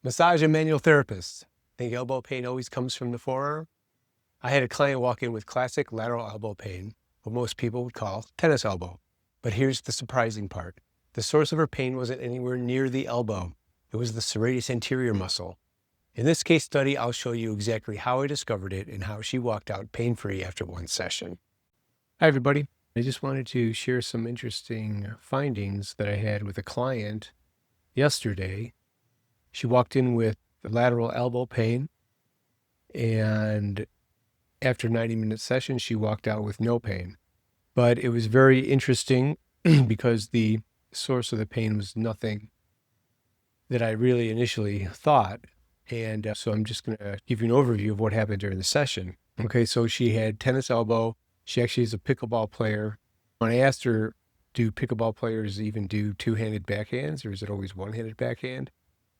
Massage and manual therapist. Think elbow pain always comes from the forearm? I had a client walk in with classic lateral elbow pain, what most people would call tennis elbow. But here's the surprising part. The source of her pain wasn't anywhere near the elbow. It was the serratus anterior muscle. In this case study, I'll show you exactly how I discovered it and how she walked out pain-free after one session. Hi, everybody. I just wanted to share some interesting findings that I had with a client yesterday. She walked in with lateral elbow pain, and after 90-minute session, she walked out with no pain. But it was very interesting because the source of the pain was nothing that I really initially thought. And so I'm just going to give you an overview of what happened during the session. Okay, so she had tennis elbow. She actually is a pickleball player. When I asked her, do pickleball players even do two-handed backhands, or is it always one-handed backhand?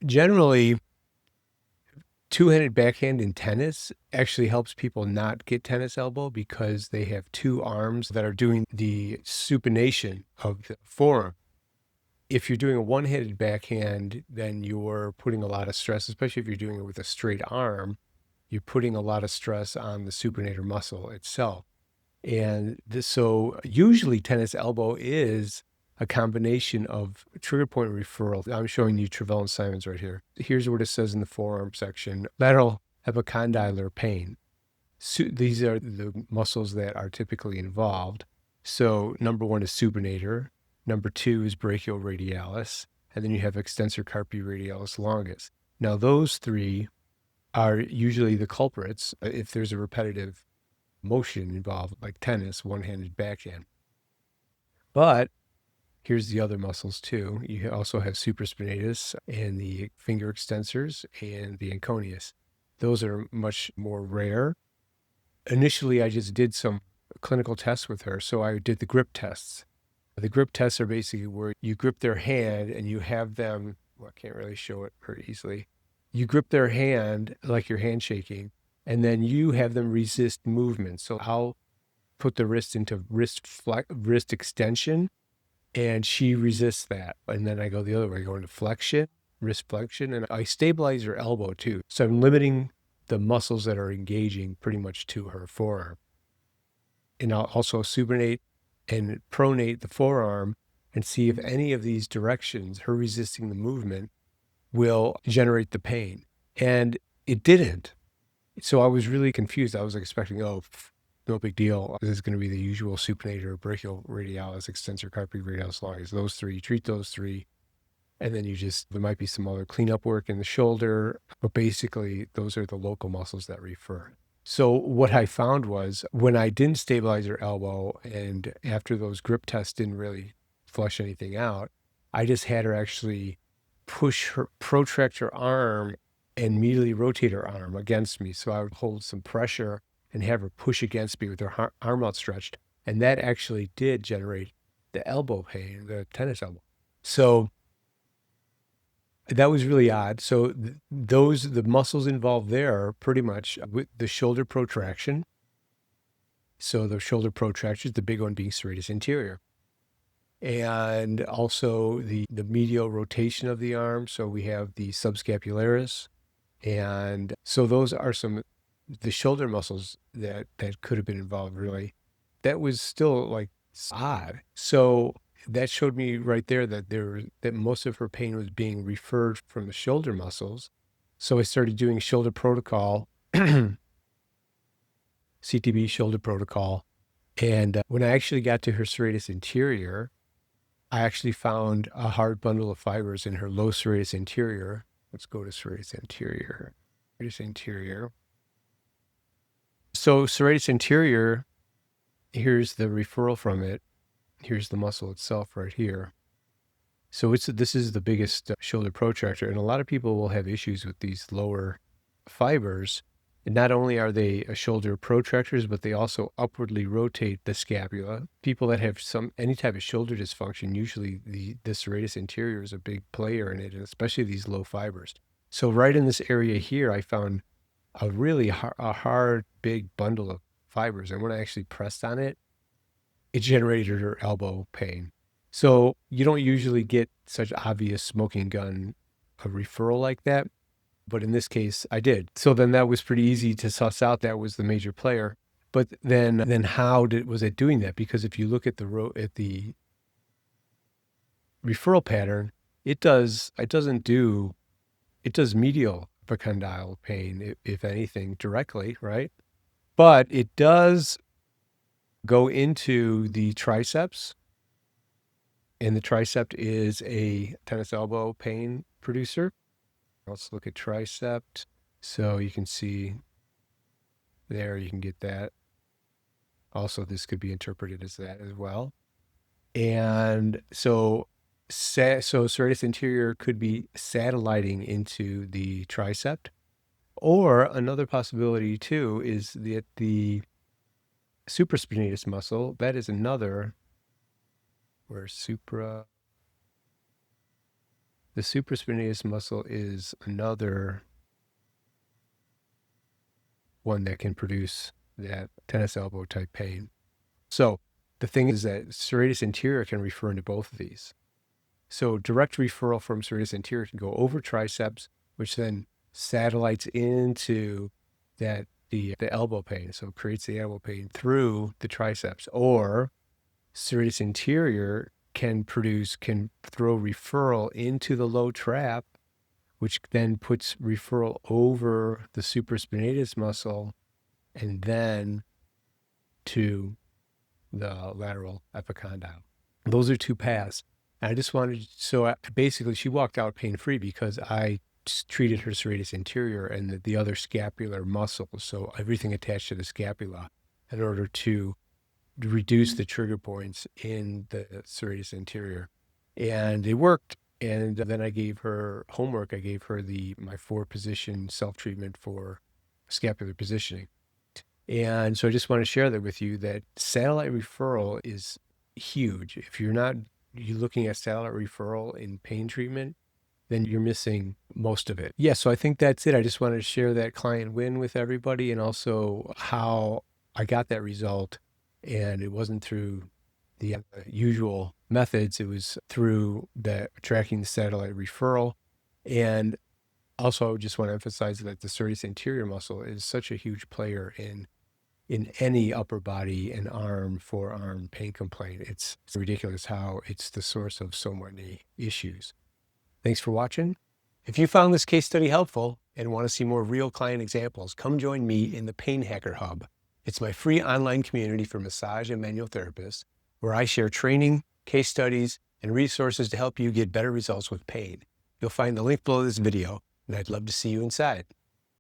Generally, two-handed backhand in tennis actually helps people not get tennis elbow because they have two arms that are doing the supination of the forearm. If you're doing a one-handed backhand, then you're putting a lot of stress, especially if you're doing it with a straight arm, you're putting a lot of stress on the supinator muscle itself. And so usually tennis elbow is a combination of trigger point referral. I'm showing you Travell and Simons right here. Here's what it says in the forearm section. Lateral epicondylar pain. These are the muscles that are typically involved. So number one is supinator. Number two is brachioradialis. And then you have extensor carpi radialis longus. Now those three are usually the culprits if there's a repetitive motion involved, like tennis, one-handed backhand. But here's the other muscles too. You also have supraspinatus and the finger extensors and the anconeus. Those are much more rare. Initially, I just did some clinical tests with her. So I did the grip tests. The grip tests are basically where you grip their hand and you have them, well, I can't really show it very easily. You grip their hand like you're handshaking, and then you have them resist movement. So I'll put the wrist into wrist extension, and she resists that. And then I go the other way, go into flexion, wrist flexion, and I stabilize her elbow too. So I'm limiting the muscles that are engaging pretty much to her forearm. And I'll also supinate and pronate the forearm and see if any of these directions, her resisting the movement, will generate the pain. And it didn't. So I was really confused. I was expecting, no big deal. This is going to be the usual supinator, brachioradialis, extensor carpi radialis longus. Those three, you treat those three. And then there might be some other cleanup work in the shoulder. But basically, those are the local muscles that refer. So what I found was when I didn't stabilize her elbow and after those grip tests didn't really flush anything out, I just had her actually protract her arm and medially rotate her arm against me. So I would hold some pressure and have her push against me with her arm outstretched. And that actually did generate the elbow pain, the tennis elbow. So that was really odd. So the muscles involved there are pretty much with the shoulder protraction. So the shoulder protraction, the big one being serratus anterior. And also the medial rotation of the arm. So we have the subscapularis. And so those are the shoulder muscles that could have been involved, really. That was still like odd. So that showed me right there that most of her pain was being referred from the shoulder muscles. So I started doing shoulder protocol, CTB shoulder protocol. And when I actually got to her serratus anterior, I actually found a hard bundle of fibers in her low serratus anterior. Let's go to serratus anterior. Serratus anterior. So serratus anterior, here's the referral from it. Here's the muscle itself right here. So this is the biggest shoulder protractor. And a lot of people will have issues with these lower fibers. And not only are they shoulder protractors, but they also upwardly rotate the scapula. People that have any type of shoulder dysfunction, usually the serratus anterior is a big player in it, and especially these low fibers. So right in this area here, I found a really hard, big bundle of fibers. And when I actually pressed on it, it generated her elbow pain. So you don't usually get such obvious smoking gun a referral like that. But in this case, I did. So then that was pretty easy to suss out that was the major player. But then how was it doing that? Because if you look at the referral pattern, it does medial epicondyle pain, if anything, directly, right? But it does go into the triceps, and the tricep is a tennis elbow pain producer. Let's look at tricep. So you can see there, you can get that. Also, this could be interpreted as that as well. And so serratus anterior could be satelliting into the tricep. Or another possibility too is that the supraspinatus muscle, that is another, the supraspinatus muscle is another one that can produce that tennis elbow type pain. So the thing is that serratus anterior can refer into both of these. So direct referral from serratus anterior can go over triceps, which then satellites into the elbow pain. So it creates the elbow pain through the triceps. Or serratus anterior can throw referral into the low trap, which then puts referral over the supraspinatus muscle and then to the lateral epicondyle. Those are two paths. And I just wanted, basically she walked out pain-free because I treated her serratus anterior and the other scapular muscle, so everything attached to the scapula, in order to reduce the trigger points in the serratus anterior. And it worked. And then I gave her homework. I gave her my 4-position self-treatment for scapular positioning. And so I just want to share that with you, that satellite referral is huge. If you're looking at satellite referral in pain treatment, then you're missing most of it. Yeah, so I think that's it. I just wanted to share that client win with everybody, and also how I got that result. And it wasn't through the usual methods. It was through tracking the satellite referral. And also, I just want to emphasize that the serratus anterior muscle is such a huge player in any upper body and forearm pain complaint. It's ridiculous how it's the source of so many issues. Thanks for watching. If you found this case study helpful and want to see more real client examples, come join me in the PainHacker Hub. It's my free online community for massage and manual therapists, where I share training, case studies, and resources to help you get better results with pain. You'll find the link below this video, and I'd love to see you inside.